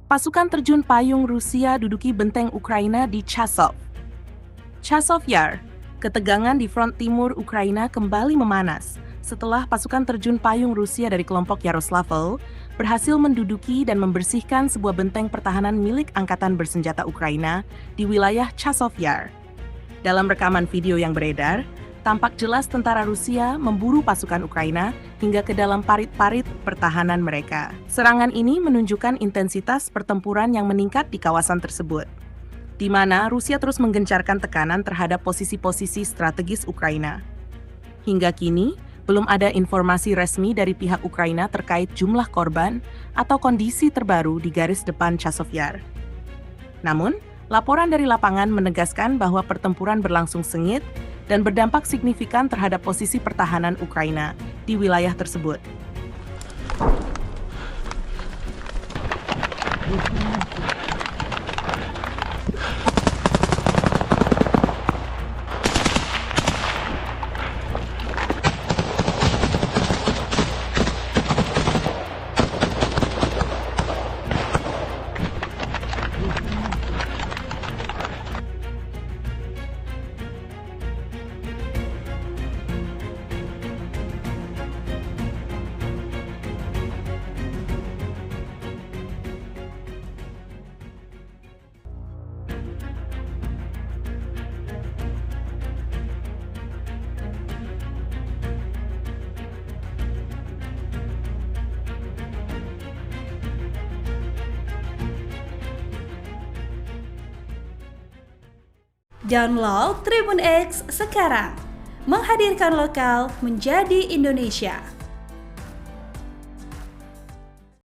Pasukan terjun payung Rusia duduki benteng Ukraina di Chasov. Chasov Yar, ketegangan di front timur Ukraina kembali memanas setelah pasukan terjun payung Rusia dari kelompok Yaroslavl berhasil menduduki dan membersihkan sebuah benteng pertahanan milik Angkatan Bersenjata Ukraina di wilayah Chasov Yar. Dalam rekaman video yang beredar, tampak jelas tentara Rusia memburu pasukan Ukraina hingga ke dalam parit-parit pertahanan mereka. Serangan ini menunjukkan intensitas pertempuran yang meningkat di kawasan tersebut, di mana Rusia terus menggencarkan tekanan terhadap posisi-posisi strategis Ukraina. Hingga kini, belum ada informasi resmi dari pihak Ukraina terkait jumlah korban atau kondisi terbaru di garis depan Chasov Yar. Namun, laporan dari lapangan menegaskan bahwa pertempuran berlangsung sengit dan berdampak signifikan terhadap posisi pertahanan Ukraina di wilayah tersebut. Download Tribun X sekarang, menghadirkan lokal menjadi Indonesia.